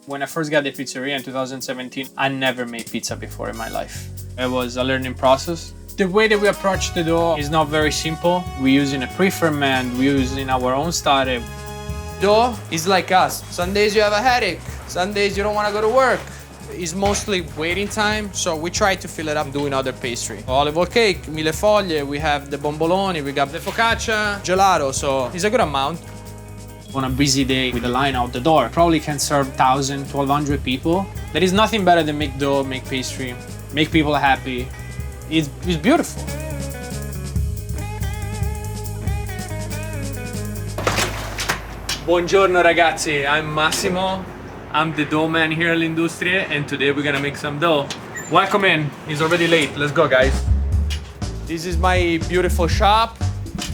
When I first got the pizzeria in 2017, I never made pizza before in my life. It was a learning process. The way that we approach the dough is not very simple. We're using a pre-ferment, we're using our own starter. Dough is like us. Some days you have a headache, some days you don't want to go to work. It's mostly waiting time, so we try to fill it up doing other pastry. Olive oil cake, Mille-Feuille, we have the bomboloni, we got the Focaccia, Gelato, so it's a good amount. On a busy day with a line out the door, probably can serve 1,000, 1,200 people. There is nothing better than make dough, make pastry, make people happy. It's beautiful. Buongiorno ragazzi, I'm Massimo. I'm the dough man here at L'Industrie, and today we're gonna make some dough. Welcome in, it's already late, let's go guys. This is my beautiful shop.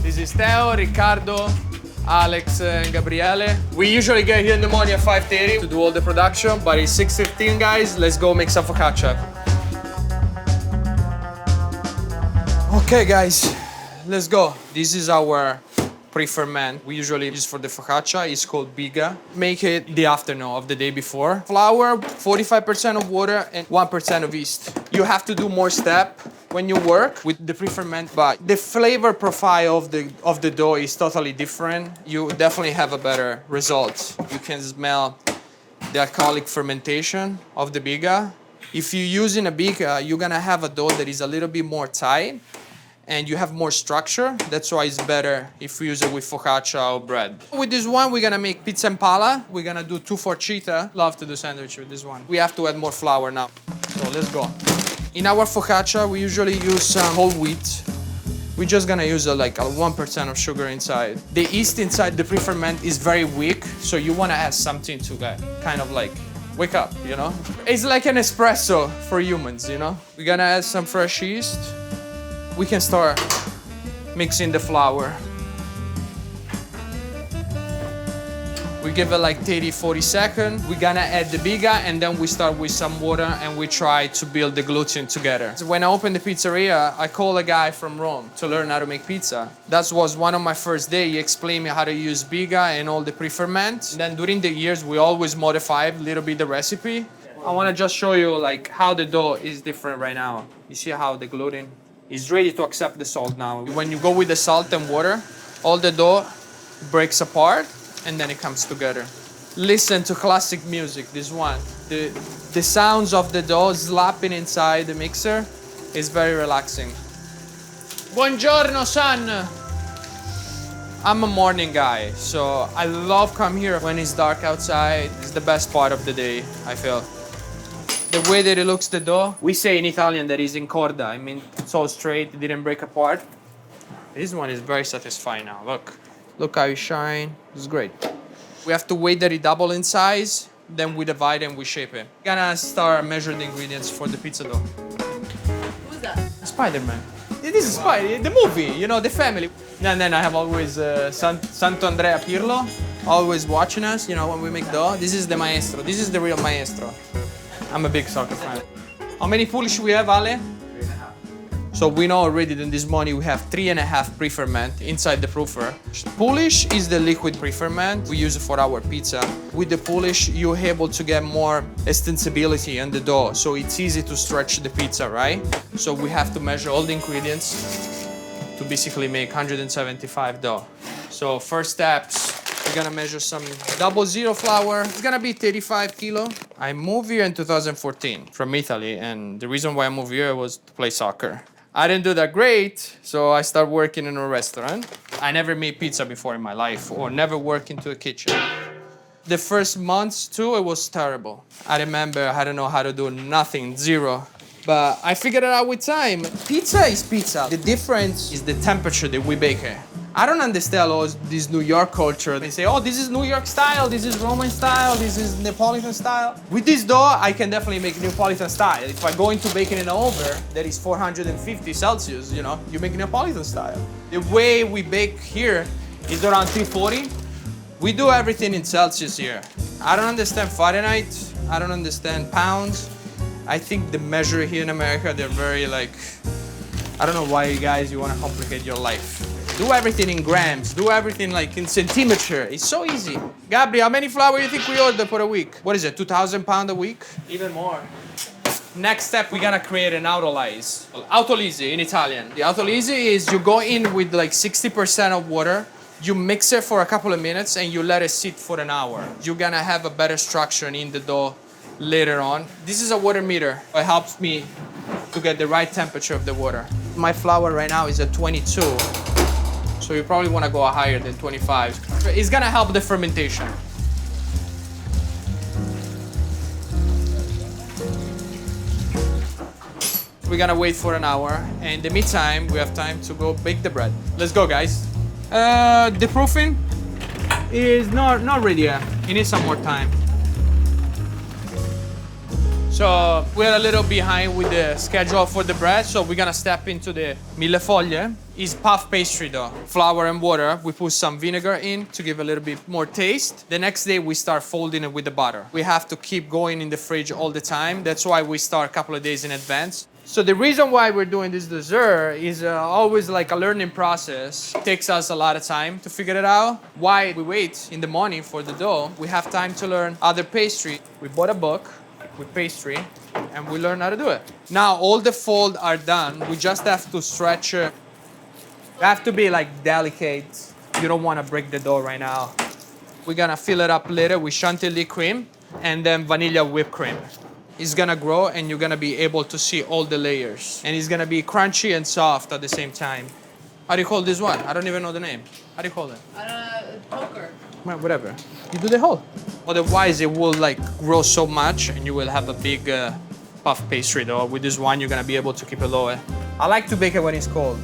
This is Teo, Riccardo, Alex and Gabriele. We usually get here in the morning at 5:30 to do all the production, but it's 6:15 guys, let's go make some focaccia. Okay guys, let's go. This is our pre-ferment we usually use for the focaccia. It's called biga. Make it the afternoon of the day before. Flour, 45% of water and 1% of yeast. You have to do more step when you work with the pre-ferment, but the flavor profile of the dough is totally different. You definitely have a better result. You can smell the alcoholic fermentation of the biga. If you're using a biga, you're gonna have a dough that is a little bit more tight and you have more structure. That's why it's better if you use it with focaccia or bread. With this one, we're gonna make pizza and pala. We're gonna do 2 focaccia. Love to do sandwich with this one. We have to add more flour now. So let's go. In our focaccia, we usually use whole wheat. We're just gonna use like a 1% of sugar inside. The yeast inside the pre-ferment is very weak, so you wanna add something to kind of like wake up, you know? It's like an espresso for humans, you know? We're gonna add some fresh yeast. We can start mixing the flour. We give it like 30, 40 seconds. We're gonna add the biga and then we start with some water and we try to build the gluten together. So when I opened the pizzeria, I called a guy from Rome to learn how to make pizza. That was one of my first days. He explained me how to use biga and all the pre-ferment. Then during the years, we always modify a little bit the recipe. I wanna just show you like how the dough is different right now. You see how the gluten is ready to accept the salt now. When you go with the salt and water, all the dough breaks apart and then it comes together. Listen to classic music, this one. The sounds of the dough slapping inside the mixer is very relaxing. Buongiorno, son! I'm a morning guy, so I love come here when it's dark outside. It's the best part of the day, I feel. The way that it looks, the dough, we say in Italian that it's in corda. I mean, it's all straight, it didn't break apart. This one is very satisfying now, look. Look how it shines, it's great. We have to wait that it double in size, then we divide and we shape it. We're gonna start measuring the ingredients for the pizza dough. Who's that? Spider-Man. This is Spider, the movie, you know, the family. And then I have always Santo Andrea Pirlo, always watching us, you know, when we make dough. This is the maestro, this is the real maestro. I'm a big soccer fan. How many Polish we have, Ale? 3.5. So we know already that this morning we have 3.5 pre-ferment inside the proofer. Polish is the liquid pre-ferment. We use it for our pizza. With the Polish, you're able to get more extensibility on the dough. So it's easy to stretch the pizza, right? So we have to measure all the ingredients to basically make 175 dough. So first steps, we're gonna measure some 00 flour. It's gonna be 35 kilo. I moved here in 2014 from Italy, and the reason why I moved here was to play soccer. I didn't do that great, so I started working in a restaurant. I never made pizza before in my life, or never worked into a kitchen. The first months too, it was terrible. I remember I didn't know how to do nothing, zero. But I figured it out with time. Pizza is pizza. The difference is the temperature that we bake it. I don't understand all this New York culture. They say, oh, this is New York style, this is Roman style, this is Neapolitan style. With this dough, I can definitely make Neapolitan style. If I go into baking in an oven that is 450 Celsius, you know, you make Neapolitan style. The way we bake here is around 340. We do everything in Celsius here. I don't understand Fahrenheit. I don't understand pounds. I think the measure here in America, they're very like, I don't know why you guys, you want to complicate your life. Do everything in grams. Do everything like in centimeter. It's so easy. Gabri, how many flour do you think we order for a week? What is it, 2,000 pounds a week? Even more. Next step, we're gonna create an autolyse. Autolyse in Italian. The autolyse is you go in with like 60% of water, you mix it for a couple of minutes, and you let it sit for an hour. You're gonna have a better structure in the dough later on. This is a water meter. It helps me to get the right temperature of the water. My flour right now is at 22, so you probably wanna go higher than 25. It's gonna help the fermentation. We're gonna wait for an hour, and in the meantime, we have time to go bake the bread. Let's go, guys. The proofing is not ready yet. It needs some more time. So we're a little behind with the schedule for the bread, so we're gonna step into the Mille-Feuille. It's puff pastry dough. Flour and water. We put some vinegar in to give a little bit more taste. The next day we start folding it with the butter. We have to keep going in the fridge all the time. That's why we start a couple of days in advance. So the reason why we're doing this dessert is always like a learning process. It takes us a lot of time to figure it out. Why we wait in the morning for the dough? We have time to learn other pastry. We bought a book with pastry and we learn how to do it. Now all the folds are done. We just have to stretch it. You have to be like delicate. You don't want to break the dough right now. We're gonna fill it up later with chantilly cream and then vanilla whipped cream. It's gonna grow and you're gonna be able to see all the layers. And it's gonna be crunchy and soft at the same time. How do you call this one? I don't even know the name. How do you call it? Poker. Well, whatever. You do the whole. Otherwise it will like grow so much and you will have a big puff pastry dough. With this one you're gonna be able to keep it lower. I like to bake it when it's cold.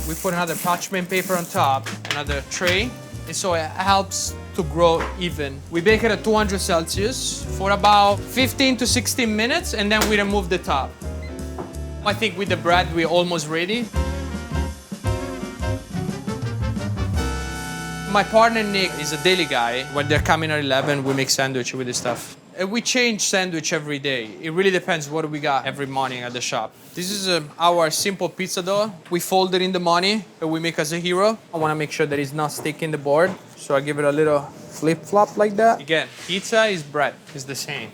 We put another parchment paper on top, another tray, and so it helps to grow even. We bake it at 200 Celsius for about 15 to 16 minutes, and then we remove the top. I think with the bread, we're almost ready. My partner Nick is a daily guy. When they're coming at 11, we make sandwich with this stuff. And we change sandwich every day. It really depends what we got every morning at the shop. This is our simple pizza dough. We fold it in the morning, and we make as a hero. I want to make sure that it's not sticking the board, so I give it a little flip-flop like that. Again, pizza is bread. It's the same.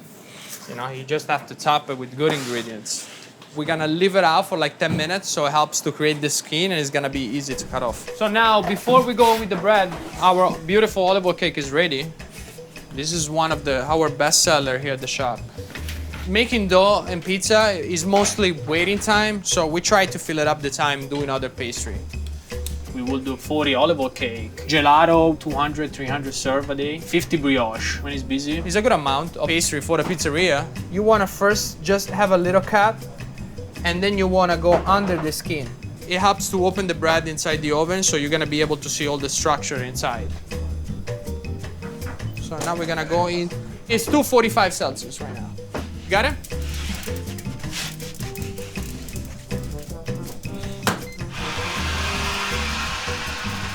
You know, you just have to top it with good ingredients. We're gonna leave it out for like 10 minutes, so it helps to create the skin, and it's gonna be easy to cut off. So now, before we go with the bread, our beautiful olive oil cake is ready. This is one of our best seller here at the shop. Making dough and pizza is mostly waiting time, so we try to fill it up the time doing other pastry. We will do 40 olive oil cake, gelato, 200, 300 serve a day, 50 brioche when it's busy. It's a good amount of pastry for the pizzeria. You wanna first just have a little cut, and then you wanna go under the skin. It helps to open the bread inside the oven, so you're gonna be able to see all the structure inside. So now we're gonna go in. It's 245 Celsius right now. Got it?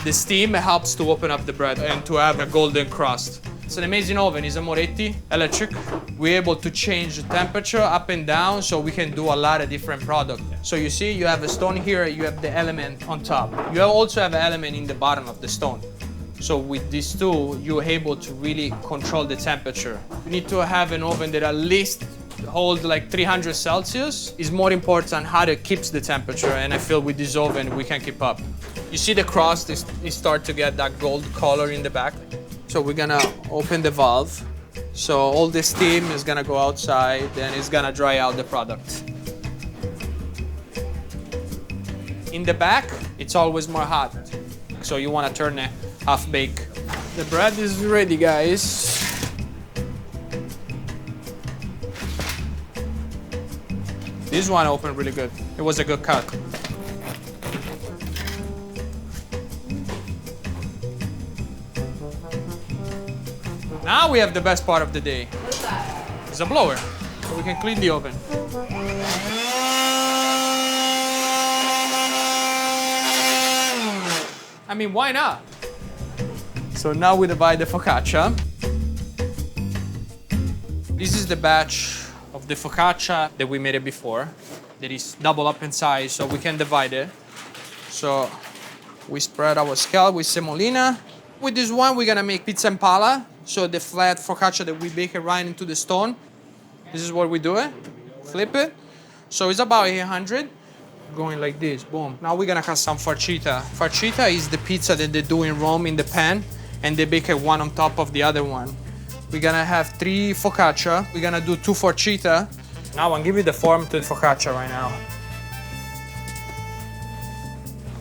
The steam helps to open up the bread and to have a golden crust. It's an amazing oven. It's a Moretti electric. We're able to change the temperature up and down, so we can do a lot of different products. So you see, you have a stone here, you have the element on top. You also have an element in the bottom of the stone. So with these two, you're able to really control the temperature. You need to have an oven that at least holds like 300 Celsius. It's more important how it keeps the temperature, and I feel with this oven, we can keep up. You see the crust is start to get that gold color in the back. So we're gonna open the valve. So all the steam is gonna go outside and it's gonna dry out the product. In the back, it's always more hot. So you wanna turn it half bake. The bread is ready, guys. This one opened really good. It was a good cut. Now we have the best part of the day. What's that? It's a blower, so we can clean the oven. I mean, why not? So now we divide the focaccia. This is the batch of the focaccia that we made it before. That is double up in size, so we can divide it. So We spread our scallop with semolina. With this one, we're gonna make pizza in pala. So the flat focaccia that we bake it right into the stone. This is what we do it. Flip it. So it's about 800. Going like this, boom. Now we're gonna cut some farcita. Farcita is the pizza that they do in Rome in the pan, and they bake it one on top of the other one. We're gonna have 3 focaccia. We're gonna do 2 farcita. Now I'll give you the form to the focaccia right now.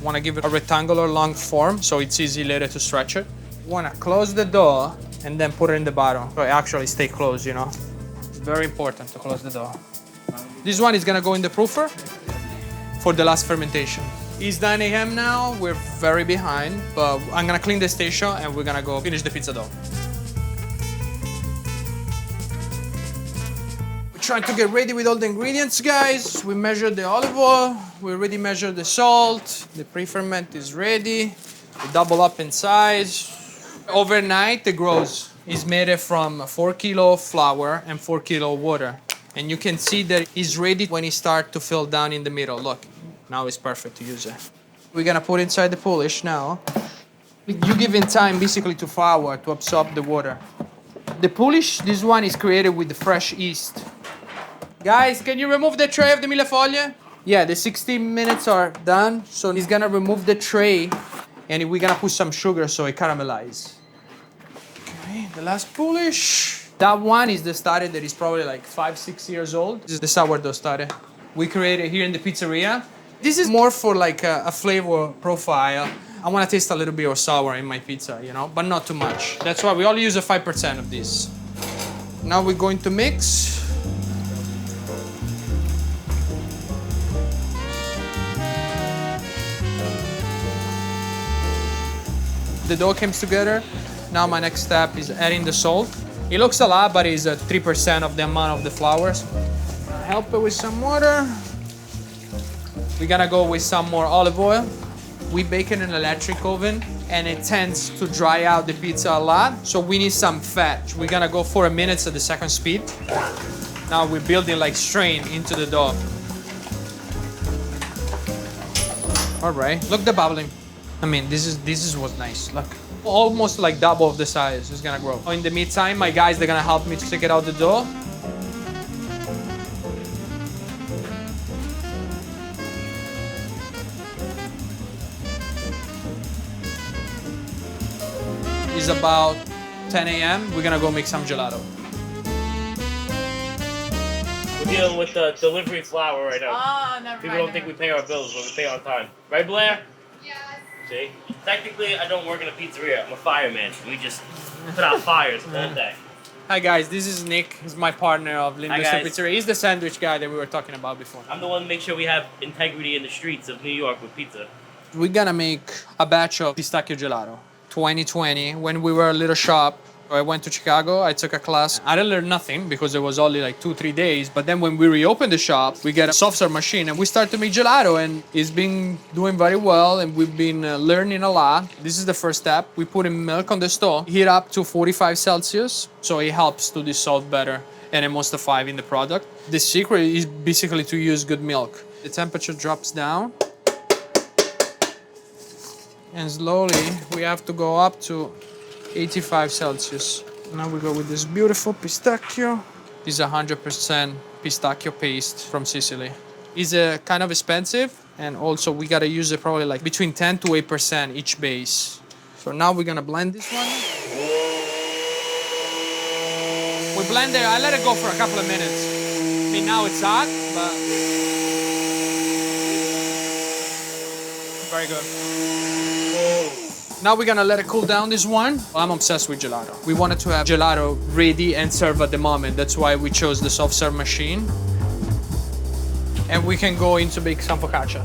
Want to give it a rectangular long form so it's easy later to stretch it. Want to close the door and then put it in the bottom so it actually stay closed, you know. It's very important to close the door. This one is gonna go in the proofer for the last fermentation. It's 9 a.m. now, we're very behind, but I'm gonna clean the station and we're gonna go finish the pizza dough. We're trying to get ready with all the ingredients, guys. We measured the olive oil, we already measured the salt, the pre-ferment is ready, we double up in size. Overnight, the gross is made from 4 kilo flour and 4 kilo water. And you can see that it's ready when it starts to fill down in the middle. Look, now it's perfect to use it. We're gonna put inside the polish now. You give it time basically to flour to absorb the water. The polish, this one is created with the fresh yeast. Guys, can you remove the tray of the Mille-Feuille? Yeah, the 16 minutes are done. So he's gonna remove the tray and we're gonna put some sugar so it caramelizes. Okay, the last polish. That one is the starter that is probably like 5-6 years old. This is the sourdough starter. We created here in the pizzeria. This is more for like a flavor profile. I want to taste a little bit of sour in my pizza, you know, but not too much. That's why we only use a 5% of this. Now we're going to mix. The dough comes together. Now my next step is adding the salt. It looks a lot, but it's 3% of the amount of the flours. Help it with some water. We're gonna go with some more olive oil. We bake it in an electric oven and it tends to dry out the pizza a lot. So we need some fat. We're gonna go for a minute at the second speed. Now we're building like strain into the dough. All right, look the bubbling. I mean, this is what's nice. Look. Almost like double of the size is gonna grow. In the meantime, my guys, they're gonna help me to take it out the dough. It's about 10 a.m. We're gonna go make some gelato. We're dealing with the delivery flour right now. Oh, never People mind. don't think we pay our bills, but we pay on time. Right, Blair? See? Technically, I don't work in a pizzeria. I'm a fireman. We just put out fires all day. Hi guys, this is Nick. He's my partner of L'Industrie guys. Pizzeria. He's the sandwich guy that we were talking about before. I'm the one to make sure we have integrity in the streets of New York with pizza. We're gonna make a batch of pistachio gelato. 2020, when we were a little shop, I went to Chicago, I took a class. I didn't learn nothing because it was only like 2-3 days. But then when we reopened the shop, we get a soft serve machine and we started to make gelato and it's been doing very well and we've been learning a lot. This is the first step. We put in milk on the stove, heat up to 45 Celsius. So it helps to dissolve better and emulsify in the product. The secret is basically to use good milk. The temperature drops down. And slowly we have to go up to 85 Celsius. Now we go with this beautiful pistachio. This is 100% pistachio paste from Sicily. It's kind of expensive and also we gotta use it probably like between 10 to 8% each base. So now we're gonna blend this one. We blend it, I let it go for a couple of minutes. I mean now it's hot, but very good. Now we're gonna let it cool down, this one. I'm obsessed with gelato. We wanted to have gelato ready and serve at the moment. That's why we chose the soft serve machine. And we can go in to bake some focaccia.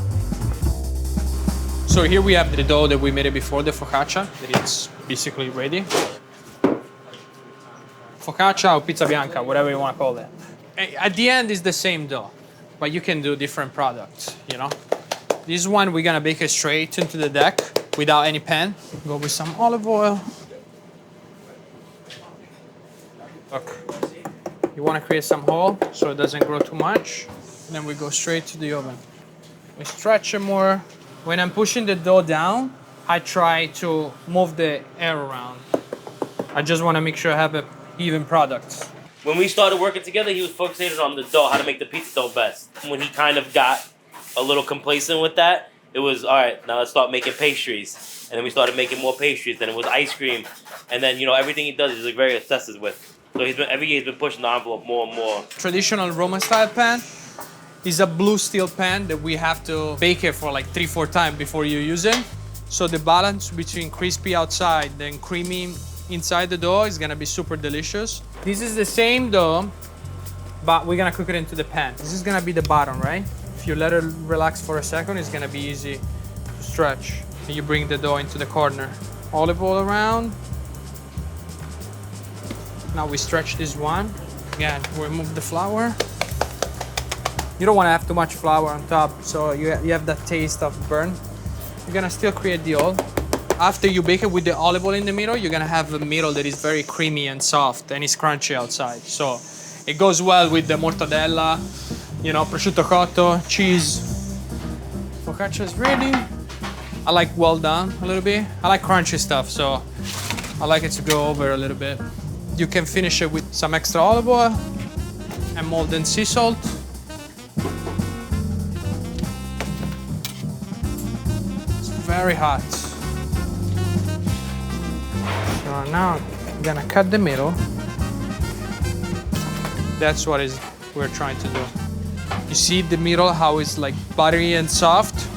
So here we have the dough that we made it before, the focaccia, that it's basically ready. Focaccia or pizza bianca, whatever you want to call it. At the end, it's the same dough, but you can do different products, you know? This one, we're gonna bake it straight into the deck without any pan. Go with some olive oil. Look, you wanna create some hole so it doesn't grow too much. And then we go straight to the oven. We stretch it more. When I'm pushing the dough down, I try to move the air around. I just want to make sure I have a even product. When we started working together, he was focusing on the dough, how to make the pizza dough best. When he kind of got a little complacent with that, it was, all right, now let's start making pastries. And then we started making more pastries. Then it was ice cream. And then, you know, everything he does, he's like very obsessive with. So every year he's been pushing the envelope more and more. Traditional Roman style pan is a blue steel pan that we have to bake it for like 3-4 times before you use it. So the balance between crispy outside and creamy inside the dough is gonna be super delicious. This is the same dough, but we're gonna cook it into the pan. This is gonna be the bottom, right? If you let it relax for a second, it's gonna be easy to stretch. And you bring the dough into the corner. Olive oil around. Now we stretch this one. Again, we remove the flour. You don't wanna have too much flour on top, so you have that taste of burn. You're gonna still create the oil. After you bake it with the olive oil in the middle, you're gonna have a middle that is very creamy and soft and it's crunchy outside. So it goes well with the mortadella, you know, prosciutto cotto, cheese. Focaccia is ready. I like well done a little bit. I like crunchy stuff, so I like it to go over a little bit. You can finish it with some extra olive oil and molten sea salt. It's very hot. So now I'm gonna cut the middle. That's what we're trying to do. You see the middle, how it's like buttery and soft?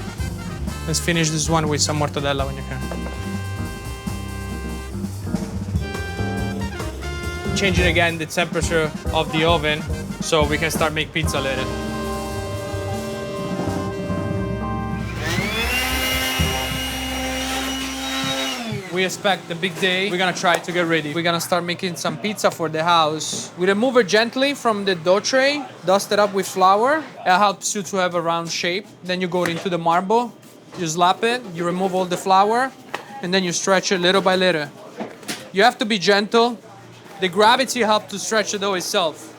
Let's finish this one with some mortadella when you can. Changing again the temperature of the oven so we can start make pizza later. We expect the big day. We're gonna try to get ready. We're gonna start making some pizza for the house. We remove it gently from the dough tray, dust it up with flour. It helps you to have a round shape. Then you go into the marble, you slap it, you remove all the flour, and then you stretch it little by little. You have to be gentle. The gravity helps to stretch the dough itself.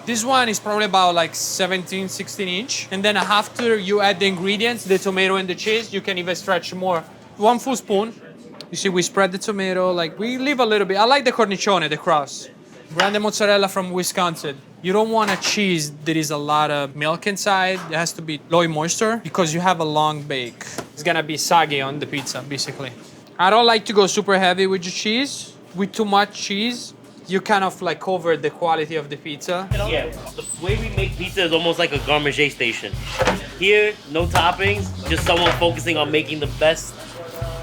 This one is probably about like 17, 16 inch. And then after you add the ingredients, the tomato and the cheese, you can even stretch more. 1 full spoon. You see, we spread the tomato, like we leave a little bit. I like the cornicione, the crust. Grande mozzarella from Wisconsin. You don't want a cheese that is a lot of milk inside. It has to be low in moisture because you have a long bake. It's gonna be soggy on the pizza, basically. I don't like to go super heavy with the cheese. With too much cheese, you kind of like cover the quality of the pizza. Yeah, the way we make pizza is almost like a gourmet station. Here, no toppings, just someone focusing on making the best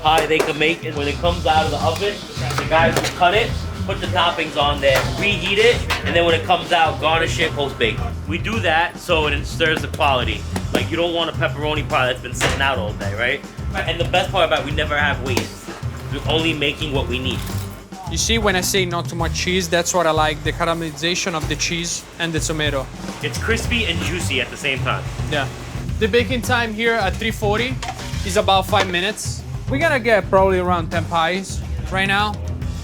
pie they can make. And when it comes out of the oven, the guys will cut it, put the toppings on there, reheat it, and then when it comes out, garnish it post-bake. We do that so it stirs the quality. Like you don't want a pepperoni pie that's been sitting out all day, right? And the best part about it, we never have waste. We're only making what we need. You see, when I say not too much cheese, that's what I like, the caramelization of the cheese and the tomato. It's crispy and juicy at the same time. Yeah. The baking time here at 340 is about 5 minutes. We're gonna get probably around 10 pies right now.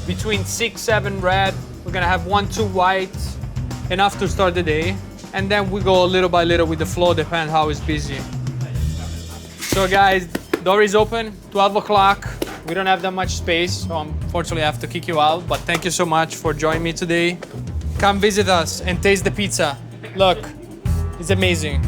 Between 6, 7 red. We're gonna have 1, 2 white, enough to start the day. And then we go little by little with the flow, depending how it's busy. So guys, door is open, 12 o'clock. We don't have that much space, so unfortunately I have to kick you out. But thank you so much for joining me today. Come visit us and taste the pizza. Look, it's amazing.